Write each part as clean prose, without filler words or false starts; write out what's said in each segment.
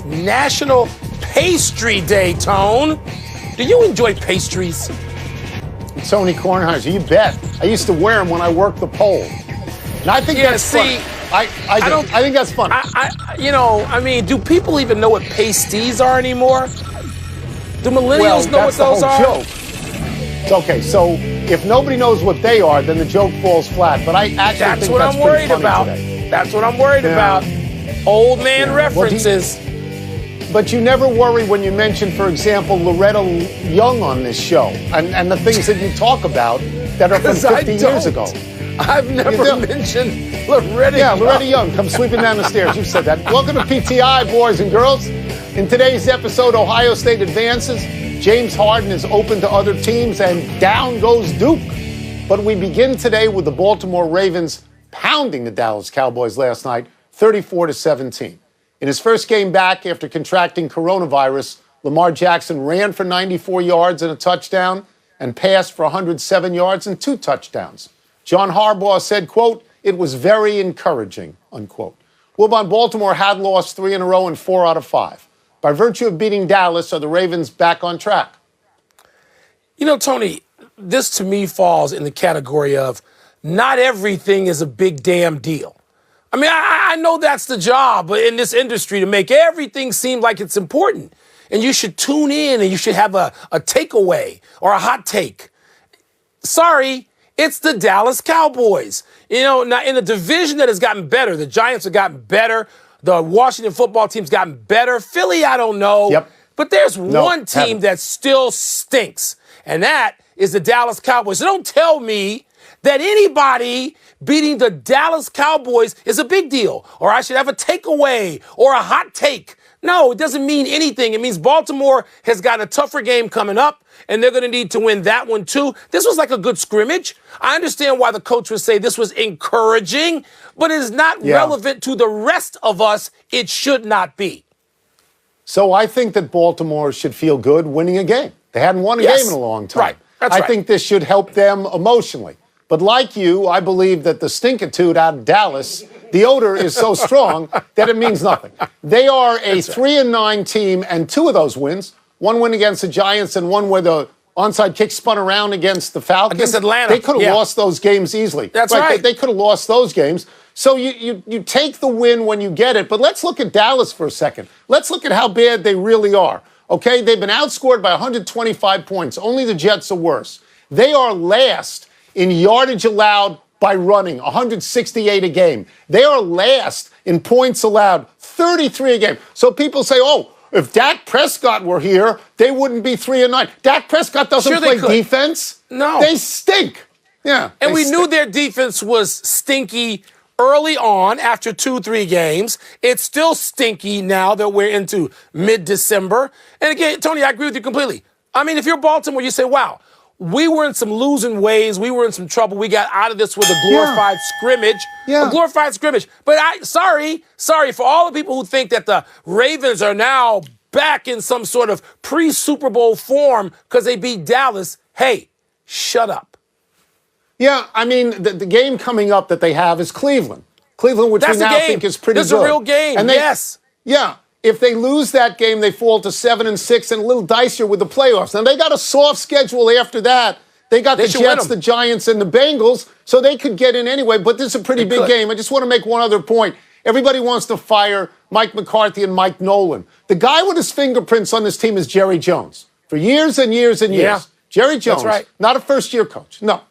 is National Pastry Day, Tone. Do you enjoy pastries? Tony Kornheiser, you bet. I used to wear them when I worked the pole. And I think that's funny. I think that's funny. Do people even know what pasties are anymore? Do millennials know what those are? Joke. It's okay, so if nobody knows what they are, then the joke falls flat. But I actually think that's pretty funny today. That's what I'm worried about. Old man references. But you never worry when you mention, for example, Loretta Young on this show and the things that you talk about that are from 50 years ago. I've never mentioned Loretta Young. Yeah, Loretta Young. Come sweeping down the stairs. You said that. Welcome to PTI, boys and girls. In today's episode, Ohio State advances. James Harden is open to other teams, and down goes Duke. But we begin today with the Baltimore Ravens pounding the Dallas Cowboys last night, 34-17. In his first game back after contracting coronavirus, Lamar Jackson ran for 94 yards and a touchdown and passed for 107 yards and 2 touchdowns. John Harbaugh said, quote, "It was very encouraging," unquote. Wilbon, Baltimore had lost 3 in a row and 4 out of 5. By virtue of beating Dallas, are the Ravens back on track? You know, Tony, this to me falls in the category of not everything is a big damn deal. I mean, I know that's the job in this industry, to make everything seem like it's important. And you should tune in and you should have a takeaway or a hot take. Sorry, it's the Dallas Cowboys. You know, now in a division that has gotten better, the Giants have gotten better. The Washington football team's gotten better. Philly, I don't know. Yep. But there's one team that still stinks, and that is the Dallas Cowboys. So don't tell me that anybody beating the Dallas Cowboys is a big deal, or I should have a takeaway or a hot take. No, it doesn't mean anything. It means Baltimore has got a tougher game coming up, and they're going to need to win that one too. This was like a good scrimmage. I understand why the coach would say this was encouraging, but it is not relevant to the rest of us. It should not be. So I think that Baltimore should feel good winning a game. They hadn't won a game in a long time. Right. That's right. I think this should help them emotionally. But like you, I believe that the stinkitude out of Dallas, the odor is so strong that it means nothing. They are a 3-9 team, and 2 of those wins, one win against the Giants and one where the onside kick spun around against the Falcons. Against Atlanta. They could have lost those games easily. That's right. They could have lost those games. So you take the win when you get it. But let's look at Dallas for a second. Let's look at how bad they really are. Okay, they've been outscored by 125 points. Only the Jets are worse. They are last in yardage allowed by running, 168 a game. They are last in points allowed, 33 a game. So people say, oh, if Dak Prescott were here, they wouldn't be 3-9. Dak Prescott doesn't play defense. No. They stink. Yeah. And we knew their defense was stinky early on after 2-3 games. It's still stinky now that we're into mid-December. And again, Tony, I agree with you completely. I mean, if you're Baltimore, you say, wow, we were in some losing ways. We were in some trouble. We got out of this with a glorified scrimmage. Yeah. A glorified scrimmage. But sorry for all the people who think that the Ravens are now back in some sort of pre-Super Bowl form because they beat Dallas. Hey, shut up. Yeah, I mean, the game coming up that they have is Cleveland. Cleveland, which we now think is pretty good. This is a real game, and yes. Yeah. If they lose that game, they fall to 7-6 and a little dicier with the playoffs. Now, they got a soft schedule after that. They got the Jets, the Giants, and the Bengals, so they could get in anyway. But this is a pretty big game. I just want to make one other point. Everybody wants to fire Mike McCarthy and Mike Nolan. The guy with his fingerprints on this team is Jerry Jones. For years and years and years. Yeah. Jerry Jones, That's right. Not a first-year coach. No.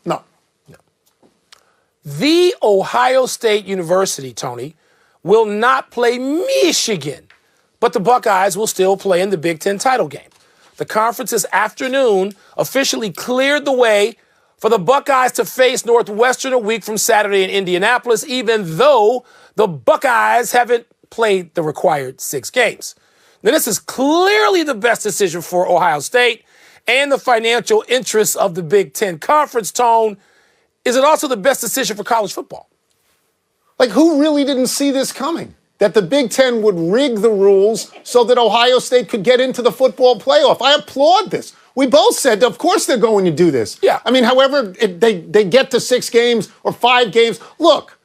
The Ohio State University, Tony, will not play Michigan, but the Buckeyes will still play in the Big Ten title game. The conference this afternoon officially cleared the way for the Buckeyes to face Northwestern a week from Saturday in Indianapolis, even though the Buckeyes haven't played the required 6 games. Now, this is clearly the best decision for Ohio State and the financial interests of the Big Ten Conference. Tone, is it also the best decision for college football? Like, who really didn't see this coming? That the Big Ten would rig the rules so that Ohio State could get into the football playoff. I applaud this. We both said, of course they're going to do this. Yeah. I mean, however they get to 6 games or 5 games. Look,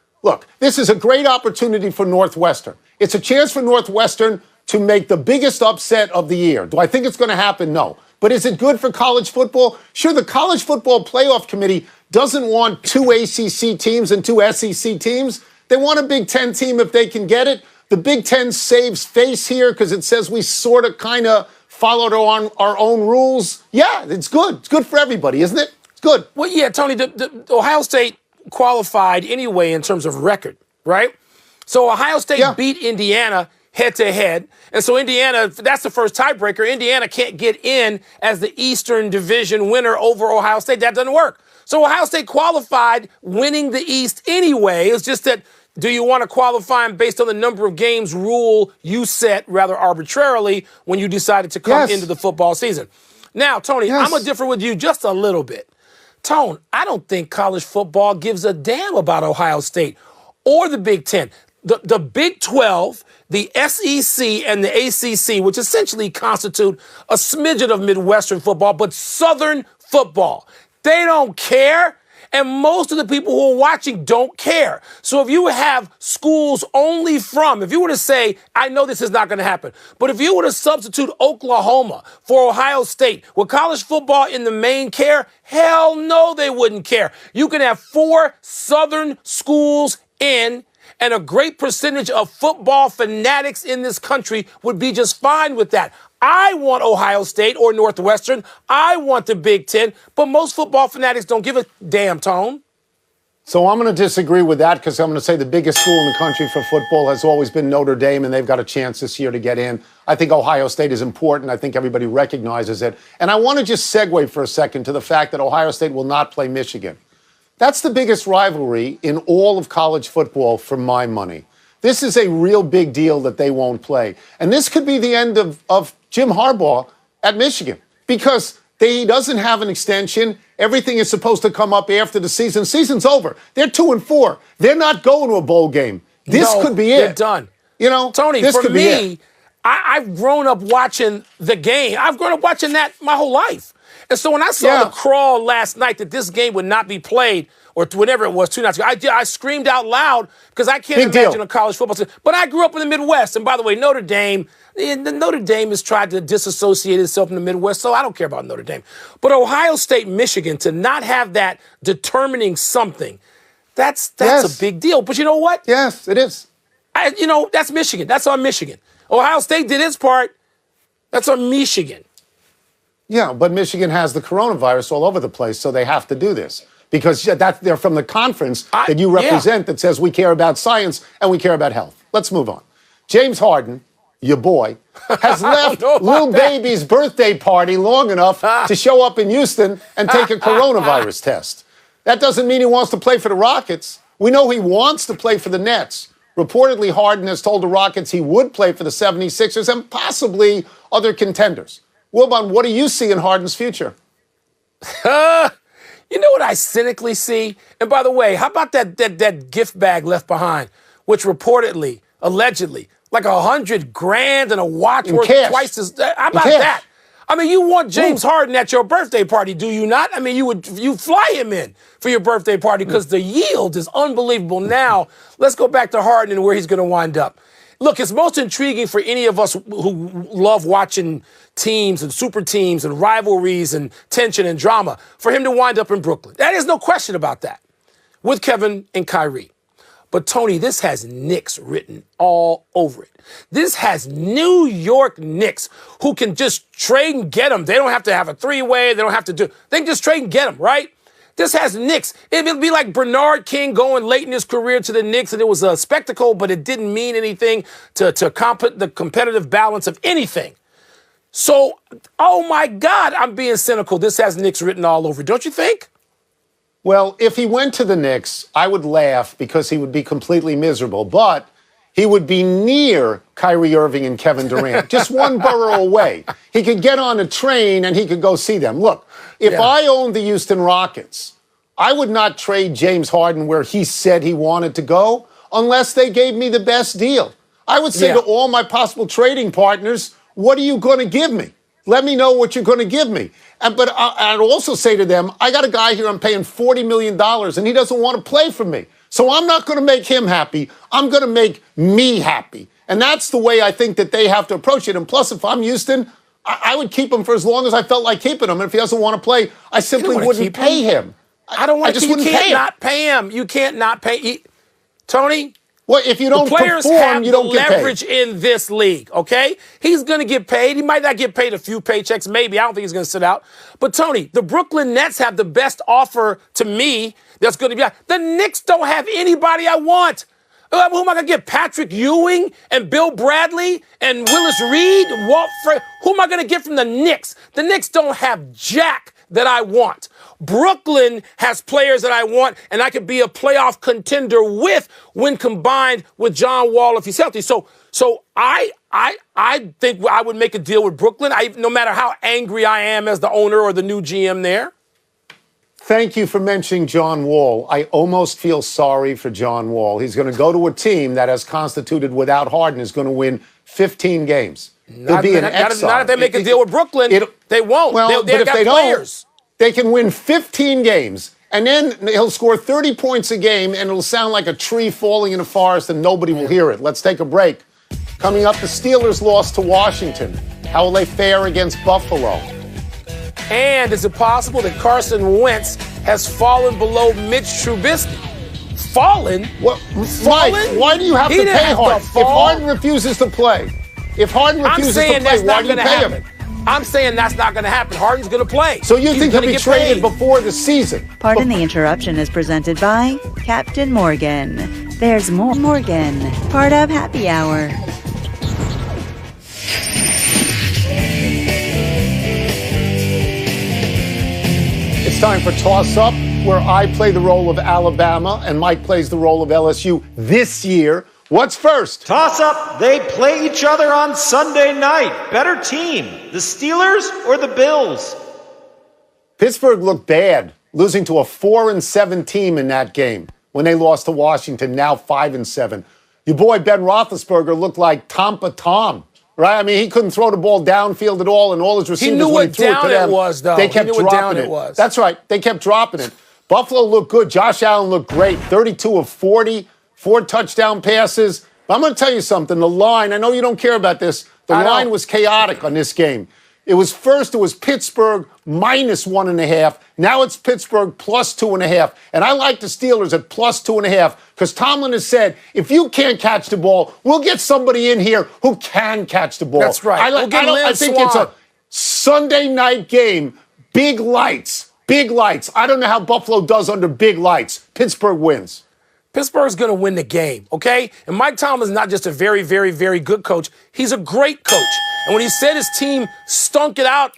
this is a great opportunity for Northwestern. It's a chance for Northwestern to make the biggest upset of the year. Do I think it's going to happen? No. But is it good for college football? Sure, the College Football Playoff Committee doesn't want 2 ACC teams and 2 SEC teams. They want a Big Ten team if they can get it. The Big Ten saves face here because it says we sort of kind of followed our own rules. Yeah, it's good. It's good for everybody, isn't it? It's good. Well, yeah, Tony, the Ohio State qualified anyway in terms of record, right? So Ohio State beat Indiana head-to-head. And so Indiana, that's the first tiebreaker. Indiana can't get in as the Eastern Division winner over Ohio State. That doesn't work. So Ohio State qualified winning the East anyway. It's just that, do you want to qualify based on the number of games rule you set rather arbitrarily when you decided to come into the football season? Now, Tony, I'm going to differ with you just a little bit. Tone, I don't think college football gives a damn about Ohio State or the Big Ten. The Big 12, the SEC, and the ACC, which essentially constitute a smidgen of Midwestern football, but Southern football. They don't care, and most of the people who are watching don't care. So if you have schools only from, if you were to say, I know this is not going to happen, but if you were to substitute Oklahoma for Ohio State, would college football in the main care? Hell no, they wouldn't care. You can have 4 Southern schools in, and a great percentage of football fanatics in this country would be just fine with that. I want Ohio State or Northwestern. I want the Big Ten, but most football fanatics don't give a damn, Tone. So I'm going to disagree with that because I'm going to say the biggest school in the country for football has always been Notre Dame, and they've got a chance this year to get in. I think Ohio State is important. I think everybody recognizes it. And I want to just segue for a second to the fact that Ohio State will not play Michigan. That's the biggest rivalry in all of college football for my money. This is a real big deal that they won't play. And this could be the end of Jim Harbaugh at Michigan because he doesn't have an extension. Everything is supposed to come up after the season. Season's over. They're 2-4. They're not going to a bowl game. This could be it. They're done. You know, Tony, this for could me, I've grown up watching the game. I've grown up watching that my whole life. And so when I saw the crawl last night that this game would not be played, or whenever it was 2 nights ago, I screamed out loud because I can't imagine a college football team. But I grew up in the Midwest. And by the way, Notre Dame has tried to disassociate itself from the Midwest, so I don't care about Notre Dame. But Ohio State, Michigan, to not have that determining something, that's a big deal. But you know what? Yes, it is. That's Michigan. That's on Michigan. Ohio State did its part. That's on Michigan. Yeah, but Michigan has the coronavirus all over the place, so they have to do this. Because they're from the conference that you represent that says we care about science and we care about health. Let's move on. James Harden, your boy, has left Lil Baby's birthday party long enough to show up in Houston and take a coronavirus test. That doesn't mean he wants to play for the Rockets. We know he wants to play for the Nets. Reportedly, Harden has told the Rockets he would play for the 76ers and possibly other contenders. Wilbon, what do you see in Harden's future? You know what I cynically see? And by the way, how about that gift bag left behind, which reportedly, allegedly, like $100,000 and a watch worth twice as. How about that? I mean, you want James Harden at your birthday party, do you not? I mean, you fly him in for your birthday party because the yield is unbelievable. Now, let's go back to Harden and where he's going to wind up. Look, it's most intriguing for any of us who love watching teams and super teams and rivalries and tension and drama for him to wind up in Brooklyn. That is no question about that with Kevin and Kyrie. But, Tony, this has Knicks written all over it. This has New York Knicks who can just trade and get them. They don't have to have a three-way. They don't have to do. They can just trade and get them, right? This has Knicks. It'll be like Bernard King going late in his career to the Knicks, and it was a spectacle, but it didn't mean anything to the competitive balance of anything. So, oh my God, I'm being cynical. This has Knicks written all over, don't you think? Well, if he went to the Knicks, I would laugh because he would be completely miserable. But he would be near Kyrie Irving and Kevin Durant, just one borough away. He could get on a train and he could go see them. Look, if I owned the Houston Rockets, I would not trade James Harden where he said he wanted to go unless they gave me the best deal. I would say to all my possible trading partners, what are you going to give me? Let me know what you're going to give me. But I'd also say to them, I got a guy here I'm paying $40 million, and he doesn't want to play for me. So I'm not going to make him happy. I'm going to make me happy. And that's the way I think that they have to approach it. And plus, if I'm Houston, I would keep him for as long as I felt like keeping him. And if he doesn't want to play, I simply wouldn't pay him. I don't want to. You can't not pay him. You can't not pay. Tony. Well, if you don't perform, you don't get paid. Leverage in this league, okay? He's going to get paid. He might not get paid a few paychecks, maybe. I don't think he's going to sit out. But, Tony, the Brooklyn Nets have the best offer to me that's going to be out. The Knicks don't have anybody I want. Who am I going to get? Patrick Ewing and Bill Bradley and Willis Reed? Who am I going to get from the Knicks? The Knicks don't have jack that I want. Brooklyn has players that I want, and I could be a playoff contender with when combined with John Wall if he's healthy. So I think I would make a deal with Brooklyn, no matter how angry I am as the owner or the new GM there. Thank you for mentioning John Wall. I almost feel sorry for John Wall. He's going to go to a team that has constituted without Harden is going to win 15 games. He'll be an exile. Not if they make a deal with Brooklyn. They won't. Well, They've got players. They can win 15 games, and then he'll score 30 points a game, and it'll sound like a tree falling in a forest, and nobody will hear it. Let's take a break. Coming up, the Steelers lost to Washington. How will they fare against Buffalo? And is it possible that Carson Wentz has fallen below Mitch Trubisky? Fallen? Well, fallen? Mike, why do you have to pay Harden? If Harden refuses to play, why do you pay him? I'm saying that's not going to happen. Harden's going to play. So you think he'll be traded before the season? Pardon the Interruption is presented by Captain Morgan. There's more Morgan, part of Happy Hour. It's time for Toss Up, where I play the role of Alabama and Mike plays the role of LSU this year. What's first? Toss up. They play each other on Sunday night. Better team, the Steelers or the Bills? Pittsburgh looked bad, losing to a 4-7 team in that game when they lost to Washington, now 5-7. Your boy Ben Roethlisberger looked like Tampa Tom, right? I mean, he couldn't throw the ball downfield at all, and all his receivers, he knew when what he threw it to them, it was, though. They kept dropping it. That's right. They kept dropping it. Buffalo looked good. Josh Allen looked great. 32 of 40. 4 touchdown passes. But I'm going to tell you something. The line, I know you don't care about this. The line was chaotic on this game. It was Pittsburgh minus 1.5. Now it's Pittsburgh plus 2.5. And I like the Steelers at plus 2.5 because Tomlin has said, if you can't catch the ball, we'll get somebody in here who can catch the ball. That's right. I think it's a Sunday night game. Big lights. Big lights. I don't know how Buffalo does under big lights. Pittsburgh wins. Pittsburgh's going to win the game, okay? And Mike Tomlin is not just a very, very, very good coach. He's a great coach. And when he said his team stunk it out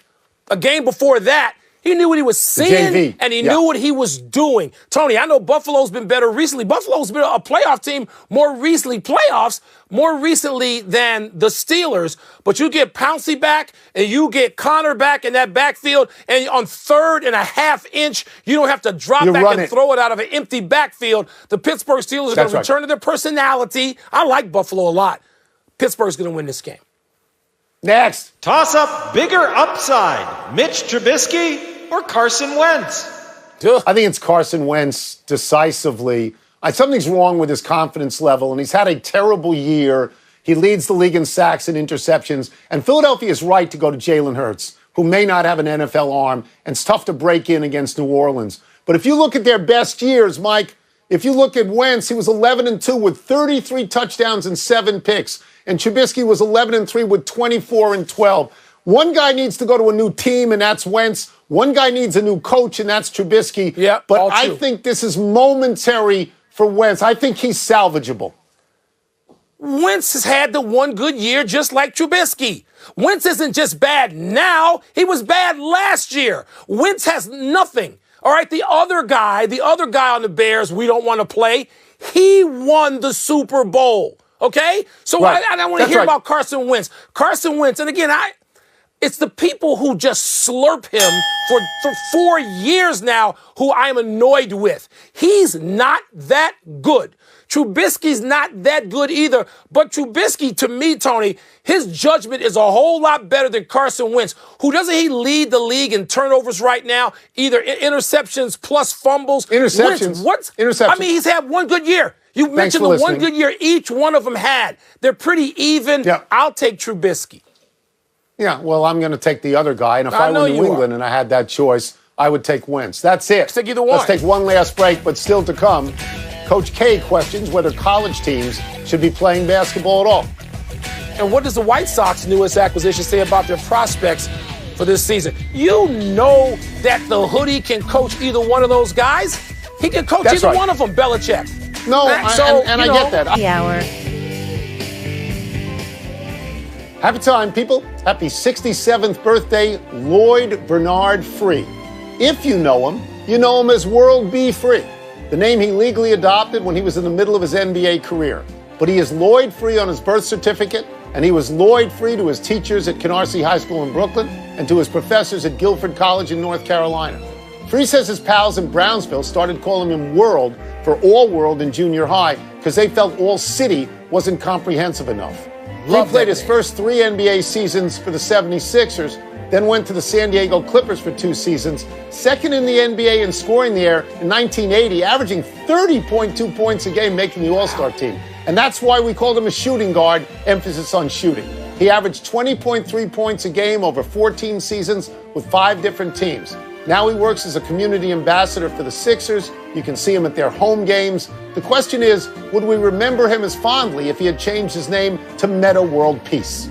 a game before that, he knew what he was seeing, and he knew what he was doing. Tony, I know Buffalo's been better recently. Buffalo's been a playoff team more recently than the Steelers. But you get Pouncey back, and you get Connor back in that backfield, and on 3rd and a half inch, you don't have to drop back and throw it out of an empty backfield. The Pittsburgh Steelers are going to return to their personality. I like Buffalo a lot. Pittsburgh's going to win this game. Next. Toss up, bigger upside. Mitch Trubisky or Carson Wentz? I think it's Carson Wentz decisively. Something's wrong with his confidence level, and he's had a terrible year. He leads the league in sacks and interceptions, and Philadelphia is right to go to Jalen Hurts, who may not have an NFL arm, and it's tough to break in against New Orleans. But if you look at their best years, Mike, if you look at Wentz, he was 11-2 with 33 touchdowns and 7 picks. And Trubisky was 11-3 with 24-12. One guy needs to go to a new team, and that's Wentz. One guy needs a new coach, and that's Trubisky. Yeah, but I think this is momentary for Wentz. I think he's salvageable. Wentz has had the one good year just like Trubisky. Wentz isn't just bad now. He was bad last year. Wentz has nothing. All right, the other guy on the Bears we don't want to play, he won the Super Bowl. Okay? So I don't want to hear about Carson Wentz. Carson Wentz, and again, it's the people who just slurp him for 4 years now who I'm annoyed with. He's not that good. Trubisky's not that good either. But Trubisky, to me, Tony, his judgment is a whole lot better than Carson Wentz. Who doesn't he lead the league in turnovers right now? Either interceptions plus fumbles. Interceptions. What? Interceptions. I mean, he's had one good year. You mentioned the one good year each one of them had. They're pretty even. Yeah. I'll take Trubisky. Yeah, well, I'm going to take the other guy. And if I were New England and I had that choice, I would take Wentz. That's it. Let's take either one. Let's take one last break, but still to come. Coach K questions whether college teams should be playing basketball at all. And what does the White Sox newest acquisition say about their prospects for this season? You know that the hoodie can coach either one of those guys. He can coach either one of them, Belichick. No, and I get that. The hour. Happy time, people. Happy 67th birthday, Lloyd Bernard Free. If you know him as World B. Free, the name he legally adopted when he was in the middle of his NBA career. But he is Lloyd Free on his birth certificate, and he was Lloyd Free to his teachers at Canarsie High School in Brooklyn and to his professors at Guilford College in North Carolina. Free says his pals in Brownsville started calling him World for All World in junior high because they felt All City wasn't comprehensive enough. He played his first 3 NBA seasons for the 76ers, then went to the San Diego Clippers for 2 seasons, second in the NBA in scoring there in 1980, averaging 30.2 points a game, making the All-Star team. And that's why we called him a shooting guard, emphasis on shooting. He averaged 20.3 points a game over 14 seasons with 5 different teams. Now he works as a community ambassador for the Sixers. You can see him at their home games. The question is, would we remember him as fondly if he had changed his name to Meta World Peace?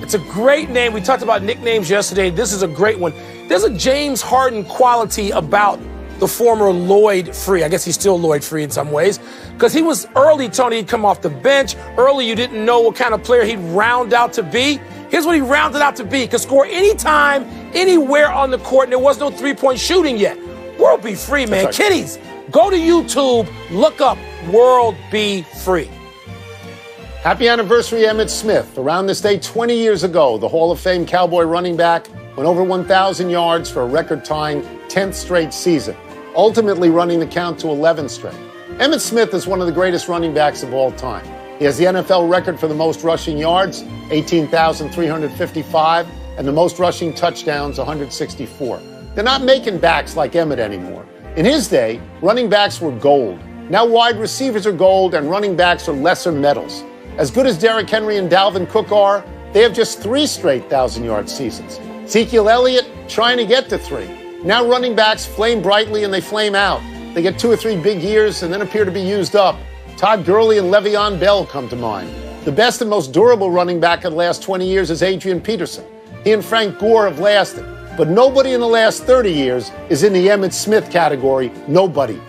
It's a great name. We talked about nicknames yesterday. This is a great one. There's a James Harden quality about the former Lloyd Free. I guess he's still Lloyd Free in some ways. Because he was early, Tony, he'd come off the bench. Early, you didn't know what kind of player he'd round out to be. Here's what he rounded out to be. He could score anytime, anywhere on the court, and there was no three-point shooting yet. World Be Free, man. That's right. Kiddies, go to YouTube, look up World Be Free. Happy anniversary, Emmitt Smith. Around this day 20 years ago, the Hall of Fame Cowboy running back went over 1,000 yards for a record-tying 10th straight season, ultimately running the count to 11 straight. Emmitt Smith is one of the greatest running backs of all time. He has the NFL record for the most rushing yards, 18,355, and the most rushing touchdowns, 164. They're not making backs like Emmitt anymore. In his day, running backs were gold. Now wide receivers are gold and running backs are lesser metals. As good as Derrick Henry and Dalvin Cook are, they have just 3 straight 1,000-yard seasons. Ezekiel Elliott trying to get to 3. Now running backs flame brightly and they flame out. They get 2 or 3 big years and then appear to be used up. Todd Gurley and Le'Veon Bell come to mind. The best and most durable running back in the last 20 years is Adrian Peterson. He and Frank Gore have lasted. But nobody in the last 30 years is in the Emmitt Smith category. Nobody.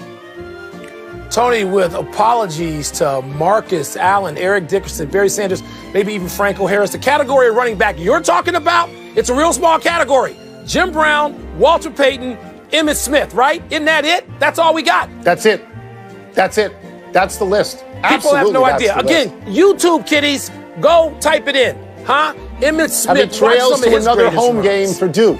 Tony, with apologies to Marcus Allen, Eric Dickerson, Barry Sanders, maybe even Franco Harris, the category of running back you're talking about, it's a real small category. Jim Brown, Walter Payton, Emmitt Smith, right? Isn't that it? That's all we got. That's it. That's it. That's the list. People have no idea. Again, YouTube, kiddies, go type it in. Huh? Emmitt Smith. Trails to another home game for Duke.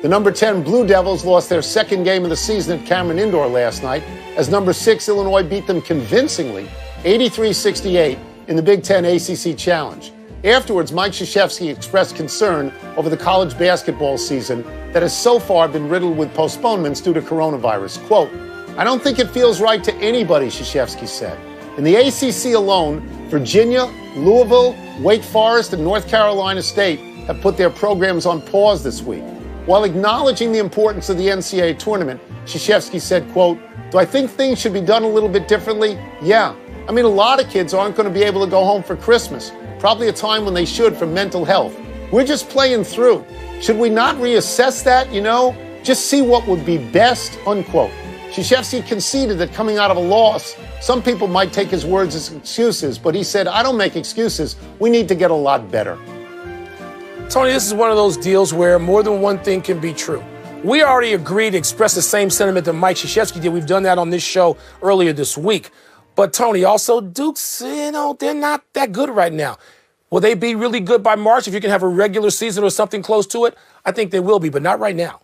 The number 10 Blue Devils lost their second game of the season at Cameron Indoor last night as number 6 Illinois beat them convincingly 83-68 in the Big Ten ACC Challenge. Afterwards, Mike Krzyzewski expressed concern over the college basketball season that has so far been riddled with postponements due to coronavirus. Quote, "I don't think it feels right to anybody," Krzyzewski said. In the ACC alone, Virginia, Louisville, Wake Forest, and North Carolina State have put their programs on pause this week. While acknowledging the importance of the NCAA tournament, Krzyzewski said, quote, "Do I think things should be done a little bit differently? Yeah. I mean, a lot of kids aren't going to be able to go home for Christmas. Probably a time when they should for mental health. We're just playing through. Should we not reassess that, Just see what would be best," unquote. Krzyzewski conceded that coming out of a loss, some people might take his words as excuses, but he said, "I don't make excuses. We need to get a lot better." Tony, this is one of those deals where more than one thing can be true. We already agreed to express the same sentiment that Mike Krzyzewski did. We've done that on this show earlier this week. But, Tony, also, Dukes, they're not that good right now. Will they be really good by March if you can have a regular season or something close to it? I think they will be, but not right now.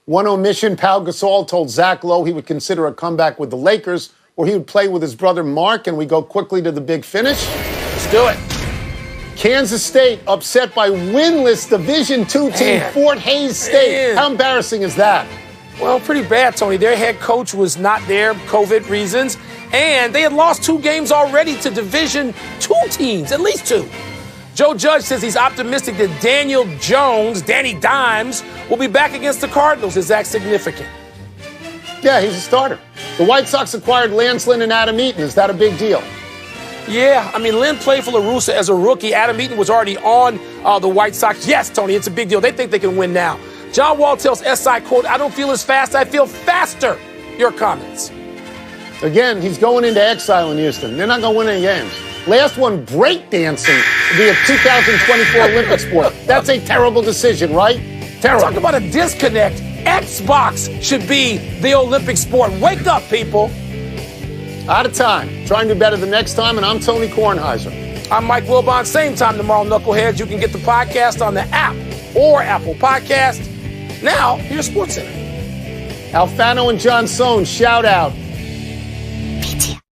One omission, Pau Gasol told Zach Lowe he would consider a comeback with the Lakers, where he would play with his brother Mark, and we go quickly to the big finish. Let's do it. Kansas State upset by winless Division II team Fort Hays State. How embarrassing is that? Well, pretty bad, Tony. Their head coach was not there, COVID reasons, And they had lost 2 games already to Division II teams, at least 2. Joe Judge says he's optimistic that Daniel Jones, Danny Dimes, will be back against the Cardinals. Is that significant? Yeah, he's a starter. The White Sox acquired Lance Lynn and Adam Eaton. Is that a big deal? Yeah, I mean, Lynn played for La Russa as a rookie. Adam Eaton was already on the White Sox. Yes, Tony, it's a big deal. They think they can win now. John Wall tells SI, quote, I don't feel as fast, I feel faster. Your comments. Again, he's going into exile in Houston. They're not going to win any games. Last one, breakdancing to be a 2024 Olympic sport. That's a terrible decision, right? Terrible. Talk about a disconnect. Xbox should be the Olympic sport. Wake up, people. Out of time. Try and do better the next time, and I'm Tony Kornheiser. I'm Mike Wilbon. Same time tomorrow, Knuckleheads. You can get the podcast on the app or Apple Podcast. Now, here's SportsCenter. Alfano and John Sohn, shout out.